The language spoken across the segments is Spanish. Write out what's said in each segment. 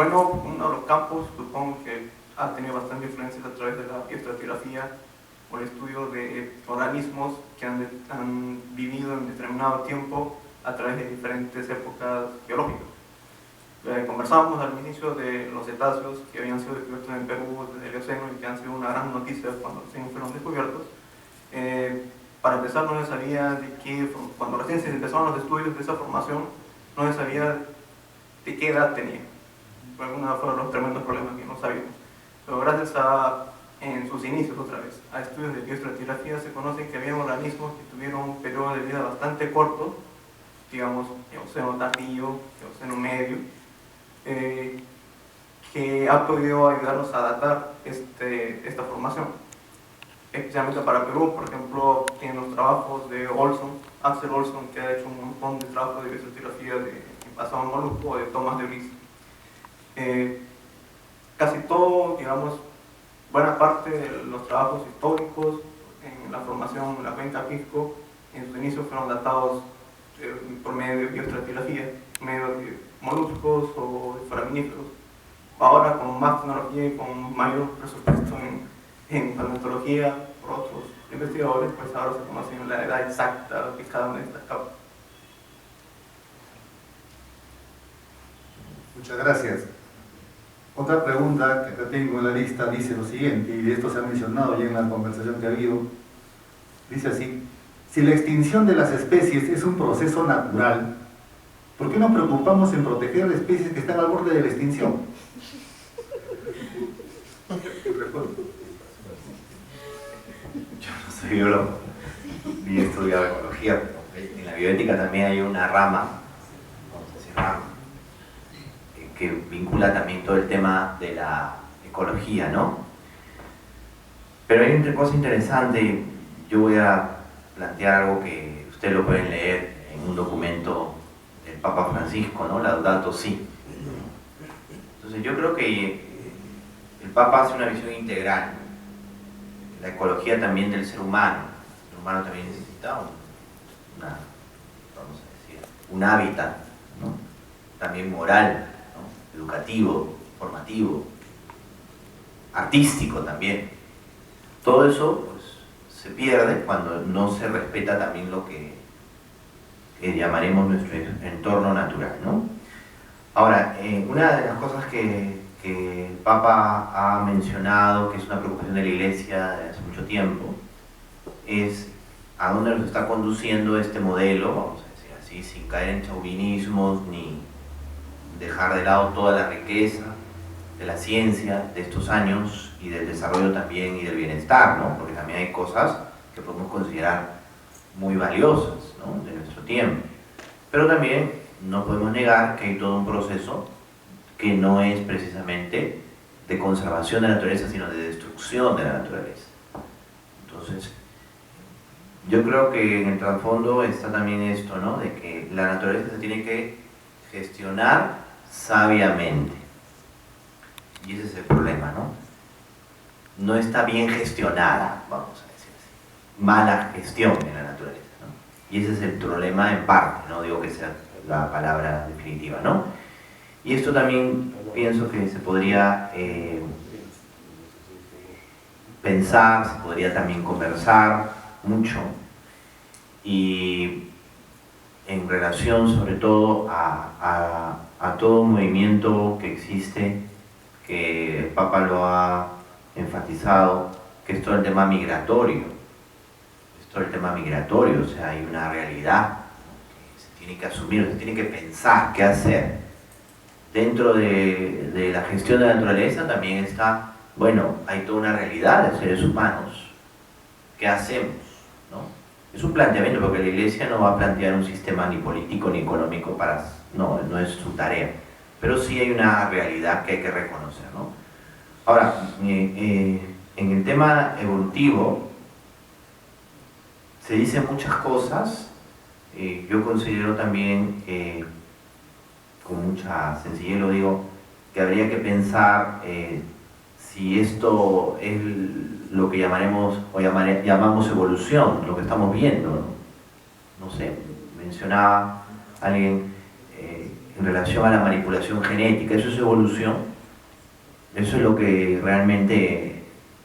Bueno, uno de los campos, supongo que ha tenido bastante influencias a través de la bioestratigrafía o el estudio de organismos que han vivido en determinado tiempo a través de diferentes épocas geológicas. Conversábamos al inicio de los cetáceos que habían sido descubiertos en Perú desde el Eoceno y que han sido una gran noticia cuando recién fueron descubiertos. Para empezar, no se sabía de qué, cuando recién se empezaron los estudios de esa formación, no se sabía de qué edad tenía. Algunos fueron los tremendos problemas que no sabíamos. Pero gracias a, en sus inicios otra vez, a estudios de bioestratigrafía, se conocen que había organismos que tuvieron un periodo de vida bastante corto, digamos, Eoceno tardío, Eoceno medio, que ha podido ayudarnos a datar esta formación. Especialmente para Perú, por ejemplo, tienen los trabajos de Axel Olson, que ha hecho un montón de trabajos de bioestratigrafía de pasado Molusco o de Tomás de Vries. Casi todo, digamos, buena parte de los trabajos históricos en la formación de la cuenca Pisco, en sus inicios fueron datados por medio de bioestratigrafía, por medio de moluscos o de foraminíferos. Ahora, con más tecnología y con mayor presupuesto en paleontología por otros investigadores, pues ahora se conoce la edad exacta de cada una de estas capas. Muchas gracias. Otra pregunta que acá tengo en la lista dice lo siguiente, y de esto se ha mencionado ya en la conversación que ha habido. Dice así: si la extinción de las especies es un proceso natural, ¿por qué nos preocupamos en proteger especies que están al borde de la extinción? Yo no soy biólogo, ni he estudiado ecología, pero en la bioética también hay una rama, que vincula también todo el tema de la ecología, ¿no? Pero hay una cosa interesante, yo voy a plantear algo que ustedes lo pueden leer en un documento del Papa Francisco, ¿no? Laudato Si. Entonces yo creo que el Papa hace una visión integral, la ecología también del ser humano. El ser humano también necesita un hábitat, ¿no? También moral, ¿no? Educativo, formativo, artístico también. Todo eso pues, se pierde cuando no se respeta también lo que llamaremos nuestro entorno natural, ¿no? Ahora, una de las cosas que el Papa ha mencionado, que es una preocupación de la Iglesia desde hace mucho tiempo, es a dónde nos está conduciendo este modelo, vamos a decir así, sin caer en chauvinismos ni dejar de lado toda la riqueza de la ciencia de estos años y del desarrollo también y del bienestar, ¿no? Porque también hay cosas que podemos considerar muy valiosas, ¿no? De nuestro tiempo. Pero también no podemos negar que hay todo un proceso que no es precisamente de conservación de la naturaleza, sino de destrucción de la naturaleza. Entonces, yo creo que en el trasfondo está también esto, ¿no? De que la naturaleza se tiene que gestionar sabiamente. Y ese es el problema, ¿no? No está bien gestionada, vamos a decir así. Mala gestión en la naturaleza, ¿no? Y ese es el problema en parte, no digo que sea la palabra definitiva, ¿no? Y esto también pienso que se podría pensar, se podría también conversar mucho, y en relación sobre todo a todo movimiento que existe, que el Papa lo ha enfatizado, que es todo el tema migratorio. Es todo el tema migratorio, o sea, hay una realidad que se tiene que asumir, se tiene que pensar qué hacer. Dentro de la gestión de la naturaleza también está, bueno, hay toda una realidad de seres humanos. ¿Qué hacemos? ¿No? Es un planteamiento, porque la Iglesia no va a plantear un sistema ni político ni económico para... No es su tarea. Pero sí hay una realidad que hay que reconocer, ¿no? Ahora, en el tema evolutivo se dicen muchas cosas. Yo considero también, con mucha sencillez lo digo, que habría que pensar si esto es lo que llamaremos o llamamos evolución, lo que estamos viendo, ¿no? No sé, mencionaba alguien en relación a la manipulación genética. ¿Eso es evolución? ¿Eso es lo que realmente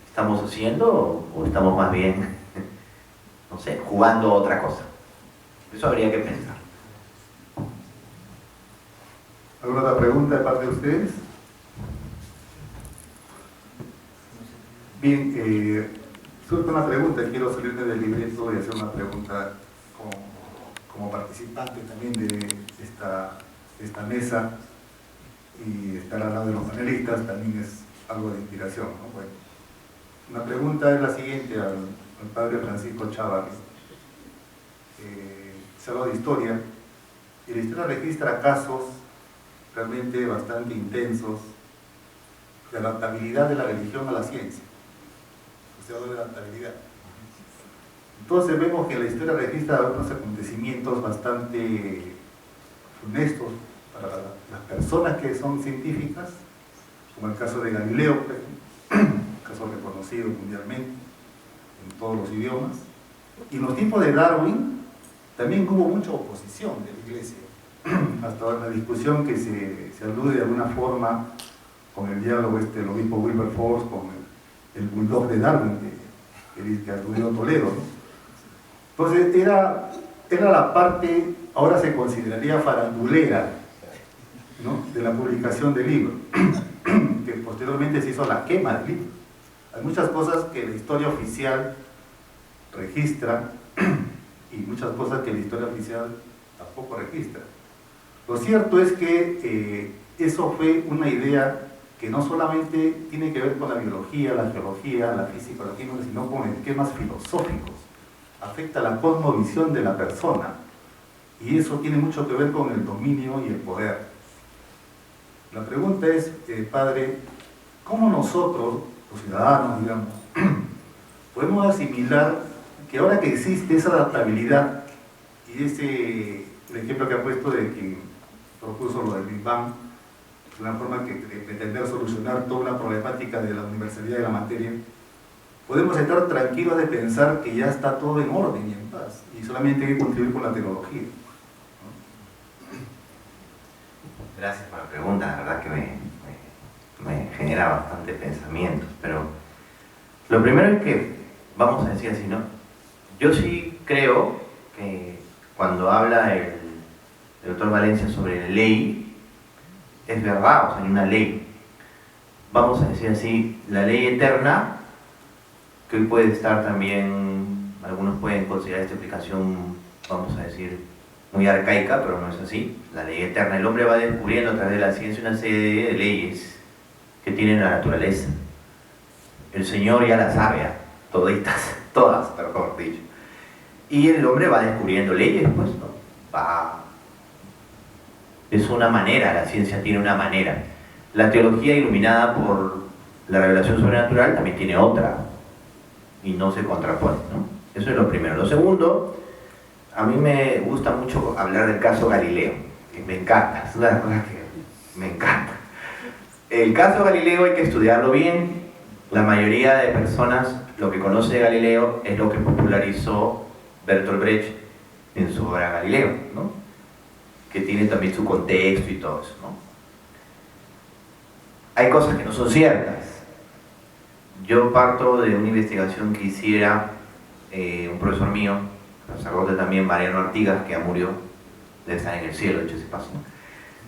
estamos haciendo o estamos más bien, no sé, jugando a otra cosa? Eso habría que pensar. ¿Alguna otra pregunta de parte de ustedes? Bien, surge una pregunta, quiero salirme del libreto y hacer una pregunta como participante también de esta mesa, y estar al lado de los panelistas también es algo de inspiración, ¿no? Bueno, una pregunta es la siguiente al padre Francisco Chávez. Se habla de historia, y la historia registra casos realmente bastante intensos de adaptabilidad de la religión a la ciencia. Se habla de adaptabilidad. Entonces vemos que la historia registra unos acontecimientos bastante funestos para las personas que son científicas, como el caso de Galileo, un caso reconocido mundialmente en todos los idiomas. Y en los tiempos de Darwin también hubo mucha oposición de la Iglesia, hasta la discusión que se alude de alguna forma con el diálogo el obispo Wilberforce con el bulldog de Darwin que aludió Toledo, ¿no? Entonces era la parte, ahora se consideraría farandulera, ¿no?, de la publicación del libro, que posteriormente se hizo la quema del libro. Hay muchas cosas que la historia oficial registra y muchas cosas que la historia oficial tampoco registra. Lo cierto es que eso fue una idea que no solamente tiene que ver con la biología, la geología, la física, la química, sino con esquemas filosóficos. Afecta la cosmovisión de la persona, y eso tiene mucho que ver con el dominio y el poder. La pregunta es, padre, ¿cómo nosotros, los ciudadanos, digamos, podemos asimilar que ahora que existe esa adaptabilidad y el ejemplo que ha puesto de quien propuso lo del Big Bang, de una forma que pretender solucionar toda la problemática de la universalidad de la materia, podemos estar tranquilos de pensar que ya está todo en orden y en paz, y solamente hay que contribuir con la tecnología? Gracias por la pregunta, la verdad que me genera bastante pensamientos, pero lo primero es que, vamos a decir así, ¿no? Yo sí creo que cuando habla el doctor Valencia sobre la ley, es verdad, o sea, hay una ley, vamos a decir así, la ley eterna, que hoy puede estar también, algunos pueden considerar esta explicación, vamos a decir, muy arcaica, pero no es así. La ley eterna, el hombre va descubriendo a través de la ciencia una serie de leyes que tiene la naturaleza. El Señor ya las sabe, todas, mejor dicho. Y el hombre va descubriendo leyes, pues, ¿no? Es una manera, la ciencia tiene una manera. La teología iluminada por la revelación sobrenatural también tiene otra, y no se contrapone, ¿no? Eso es lo primero. Lo segundo, a mí me gusta mucho hablar del caso Galileo, que me encanta, es una de las cosas que me encanta. El caso Galileo hay que estudiarlo bien. La mayoría de personas lo que conoce de Galileo es lo que popularizó Bertolt Brecht en su obra Galileo, ¿no?, que tiene también su contexto y todo eso, ¿no? Hay cosas que no son ciertas. Yo parto de una investigación que hiciera un profesor mío, sacerdote también, Mariano Artigas, que ya murió, debe estar en el cielo, de hecho, ese paso, ¿no?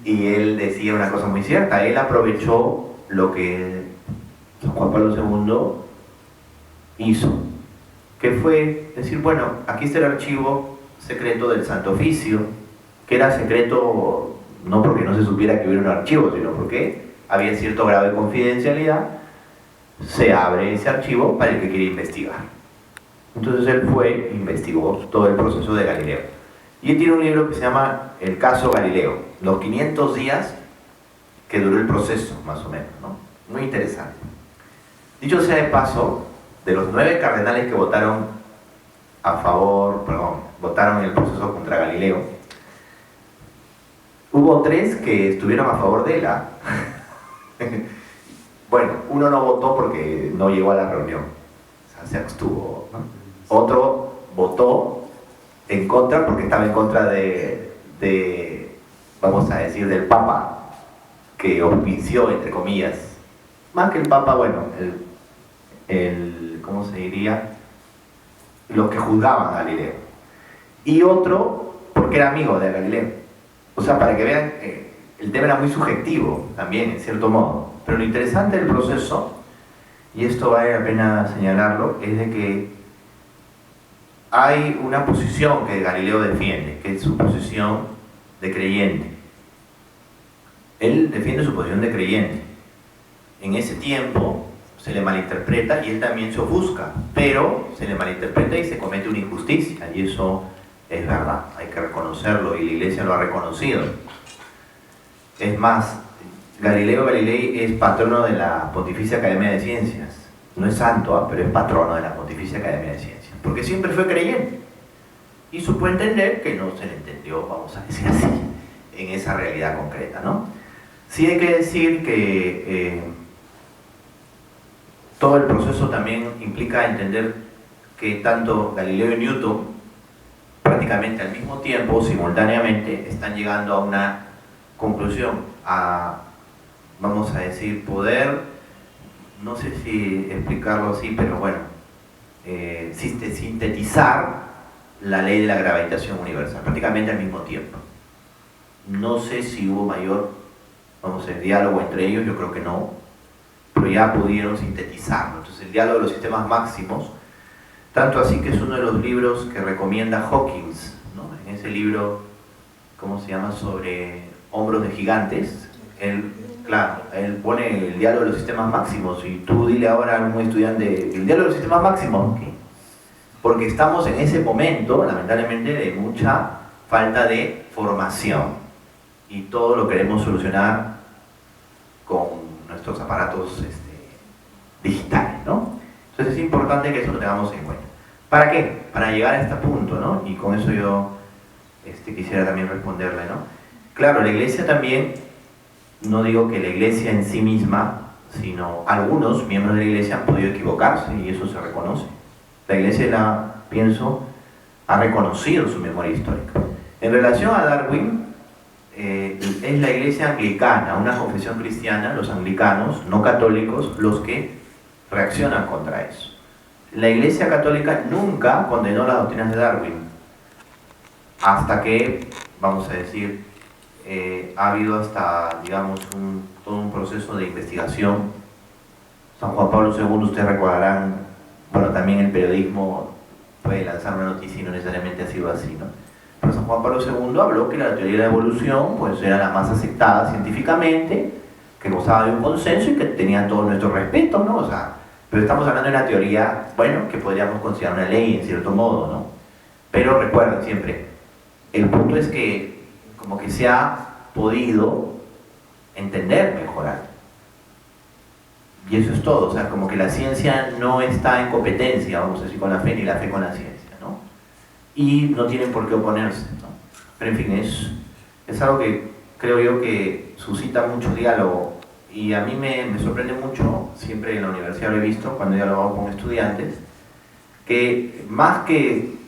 Y él decía una cosa muy cierta. Él aprovechó lo que San Juan Pablo II hizo, que fue decir, bueno, aquí está el archivo secreto del Santo Oficio, que era secreto no porque no se supiera que hubiera un archivo, sino porque había cierto grado de confidencialidad. Se abre ese archivo para el que quiere investigar. Entonces él fue, investigó todo el proceso de Galileo. Y él tiene un libro que se llama El caso Galileo, los 500 días que duró el proceso, más o menos, ¿no? Muy interesante. Dicho sea de paso, de los 9 cardenales que votaron votaron en el proceso contra Galileo, hubo 3 que estuvieron a favor de él. Bueno, uno no votó porque no llegó a la reunión, o sea, se abstuvo, ¿no? Otro votó en contra porque estaba en contra de vamos a decir, del Papa, que auspició, entre comillas, más que el Papa, bueno, ¿cómo se diría? Los que juzgaban a Galileo. Y otro, porque era amigo de Galileo. O sea, para que vean, el tema era muy subjetivo también, en cierto modo. Pero lo interesante del proceso, y esto vale la pena señalarlo, es de que hay una posición que Galileo defiende, que es su posición de creyente. Él defiende su posición de creyente. En ese tiempo se le malinterpreta y él también se ofusca, pero se le malinterpreta y se comete una injusticia, y eso es verdad, hay que reconocerlo, y la Iglesia lo ha reconocido. Es más, Galileo Galilei es patrono de la Pontificia Academia de Ciencias. No es santo, pero es patrono de la Pontificia Academia de Ciencias, porque siempre fue creyente y supo entender que no se le entendió, vamos a decir así, en esa realidad concreta, ¿no? Sí hay que decir que todo el proceso también implica entender que tanto Galileo y Newton, prácticamente al mismo tiempo, simultáneamente, están llegando a una conclusión, a, vamos a decir, poder, no sé si explicarlo así, pero bueno, sintetizar la ley de la gravitación universal, prácticamente al mismo tiempo. No sé si hubo mayor, vamos a decir, diálogo entre ellos, yo creo que no, pero ya pudieron sintetizarlo. Entonces el diálogo de los sistemas máximos, tanto así que es uno de los libros que recomienda Hawkins, ¿no? En ese libro, ¿cómo se llama?, sobre hombros de gigantes, él, claro, él pone el diálogo de los sistemas máximos, y tú dile ahora a un estudiante, el diálogo de los sistemas máximos, ¿qué? Porque estamos en ese momento, lamentablemente, de mucha falta de formación, y todo lo queremos solucionar con nuestros aparatos digitales, ¿no? Entonces es importante que eso lo tengamos en cuenta. ¿Para qué? Para llegar a este punto, ¿no? Y con eso yo quisiera también responderle, ¿no? Claro, la Iglesia también, no digo que la Iglesia en sí misma, sino algunos miembros de la Iglesia han podido equivocarse, y eso se reconoce. La Iglesia, pienso, ha reconocido su memoria histórica. En relación a Darwin, es la Iglesia anglicana, una confesión cristiana, los anglicanos, no católicos, los que reaccionan contra eso. La Iglesia católica nunca condenó las doctrinas de Darwin, hasta que, vamos a decir, ha habido hasta, digamos, todo un proceso de investigación. San Juan Pablo II, ustedes recordarán, bueno, también el periodismo puede lanzar una noticia y no necesariamente ha sido así, ¿no? Pero San Juan Pablo II habló que la teoría de la evolución pues era la más aceptada científicamente, que gozaba de un consenso y que tenía todo nuestro respeto, ¿no? O sea, pero estamos hablando de una teoría, bueno, que podríamos considerar una ley en cierto modo, ¿no? Pero recuerden siempre, el punto es que como que se ha podido entender mejor algo. Y eso es todo, o sea, como que la ciencia no está en competencia, vamos a decir, con la fe, ni la fe con la ciencia, ¿no? Y no tienen por qué oponerse, ¿no? Pero en fin, es algo que creo yo que suscita mucho diálogo, y a mí me sorprende mucho, siempre en la universidad lo he visto, cuando he dialogado con estudiantes, que más que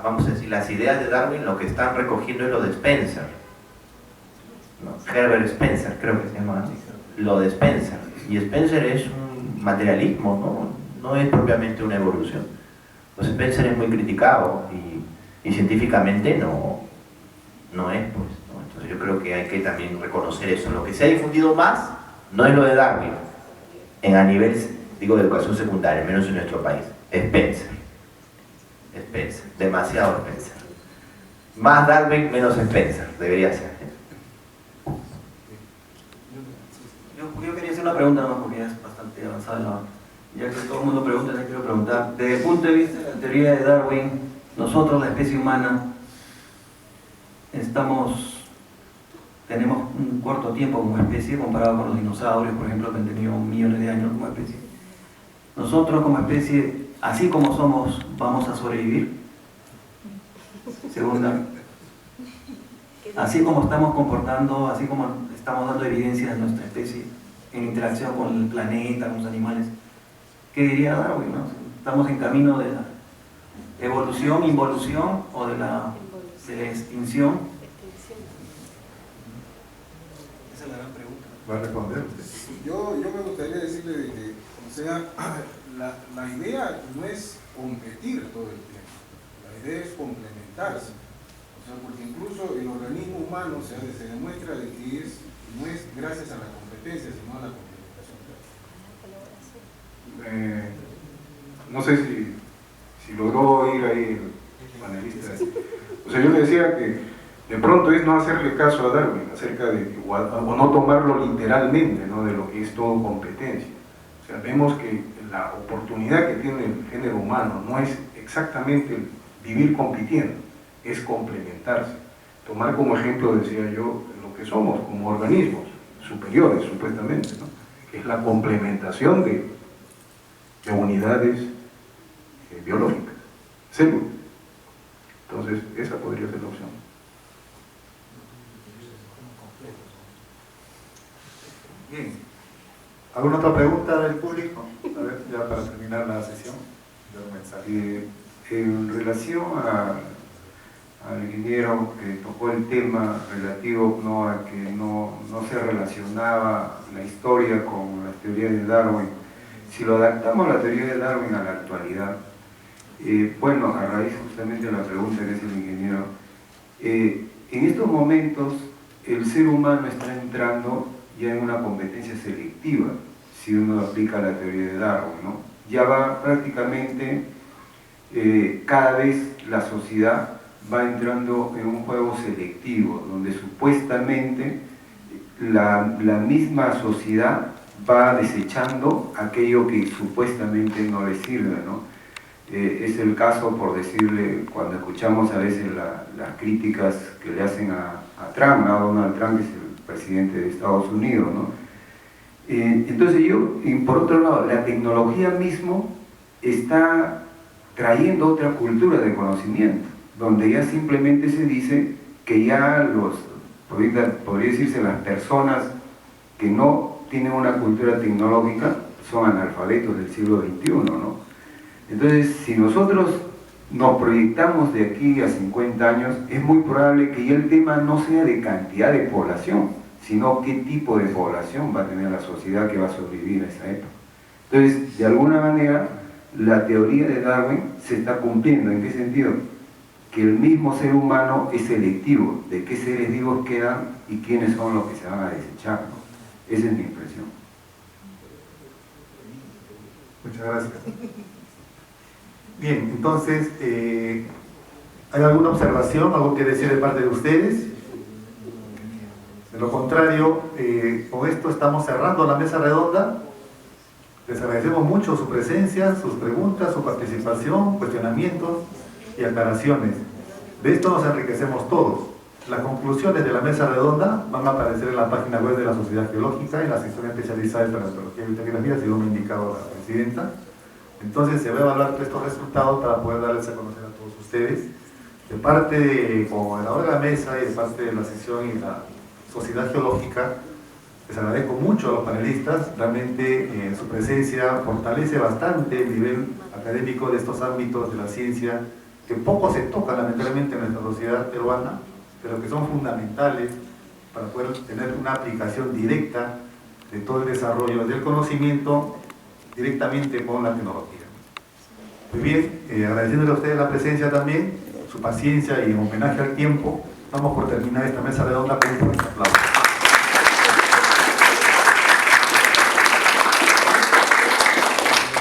vamos a decir, las ideas de Darwin, lo que están recogiendo es lo de Spencer, ¿no? Herbert Spencer, creo que se llama así, lo de Spencer. Y Spencer es un materialismo, no es propiamente una evolución. Pues Spencer es muy criticado y científicamente no es, pues, ¿no? Entonces yo creo que hay que también reconocer eso. Lo que se ha difundido más no es lo de Darwin, a nivel, digo, de educación secundaria, menos en nuestro país. Spencer, demasiado Spencer. Más Darwin, menos Spencer, debería ser. Yo quería hacer una pregunta nomás, porque ya es bastante avanzada, ya que todo el mundo pregunta, les quiero preguntar. Desde el punto de vista de la teoría de Darwin, nosotros, la especie humana, tenemos un corto tiempo como especie comparado con los dinosaurios, por ejemplo, que han tenido millones de años como especie. Nosotros como especie, así como somos, vamos a sobrevivir. Segunda, así como estamos comportando, así como estamos dando evidencia de nuestra especie en interacción con el planeta, con los animales, ¿qué diría Darwin, no? ¿Estamos en camino de la evolución, involución o de la extinción? ¿Va a responder usted? Yo me gustaría decirle de que, o sea, la idea no es competir todo el tiempo, la idea es complementarse. O sea, porque incluso el organismo humano se demuestra de que no es gracias a la competencia, sino a la complementación. No sé si logró oír ahí el panelista. O sea, yo le decía que de pronto es no hacerle caso a Darwin acerca de, o no tomarlo literalmente, ¿no?, de lo que es todo competencia. O sea, vemos que la oportunidad que tiene el género humano no es exactamente el vivir compitiendo, es complementarse. Tomar como ejemplo, decía yo, lo que somos como organismos superiores, supuestamente, ¿no?, que es la complementación de unidades biológicas, células. Entonces, esa podría ser la opción. Bien. ¿Alguna otra pregunta del público? A ver, ya para terminar la sesión. En relación al ingeniero que tocó el tema relativo, ¿no?, a que no se relacionaba la historia con la teoría de Darwin. Si lo adaptamos a la teoría de Darwin a la actualidad, bueno, a raíz justamente de la pregunta que hace el ingeniero, en estos momentos el ser humano está entrando ya en una competencia selectiva, si uno aplica la teoría de Darwin, ¿no? Ya va prácticamente, cada vez la sociedad va entrando en un juego selectivo, donde supuestamente la misma sociedad va desechando aquello que supuestamente no le sirve, ¿no? Es el caso, por decirle, cuando escuchamos a veces las críticas que le hacen a Trump, a Donald Trump, que es el presidente de Estados Unidos, ¿no? Entonces por otro lado, la tecnología mismo está trayendo otra cultura de conocimiento, donde ya simplemente se dice que ya podría decirse, las personas que no tienen una cultura tecnológica son analfabetos del siglo XXI, ¿no? Entonces, si nosotros nos proyectamos de aquí a 50 años, es muy probable que ya el tema no sea de cantidad de población, sino qué tipo de población va a tener la sociedad que va a sobrevivir a esa época. Entonces, de alguna manera, la teoría de Darwin se está cumpliendo. ¿En qué sentido? Que el mismo ser humano es selectivo de qué seres vivos quedan y quiénes son los que se van a desechar, ¿no? Esa es mi impresión. Muchas gracias. Bien, entonces, ¿hay alguna observación, algo que decir de parte de ustedes? De lo contrario, con esto estamos cerrando la mesa redonda. Les agradecemos mucho su presencia, sus preguntas, su participación, cuestionamientos y aclaraciones. De esto nos enriquecemos todos. Las conclusiones de la mesa redonda van a aparecer en la página web de la Sociedad Geológica, en la sección especializada de paleontología y biogeografía, según me ha indicado la presidenta. Entonces se va a evaluar estos resultados para poder darles a conocer a todos ustedes. De parte como orador de la mesa y de parte de la sección y la Sociedad Geológica, les agradezco mucho a los panelistas. Realmente su presencia fortalece bastante el nivel académico de estos ámbitos de la ciencia que poco se toca lamentablemente en nuestra sociedad peruana, pero que son fundamentales para poder tener una aplicación directa de todo el desarrollo del conocimiento directamente con la tecnología. Muy bien, agradeciéndole a ustedes la presencia también, su paciencia y en homenaje al tiempo, vamos por terminar esta mesa redonda con un fuerte aplauso.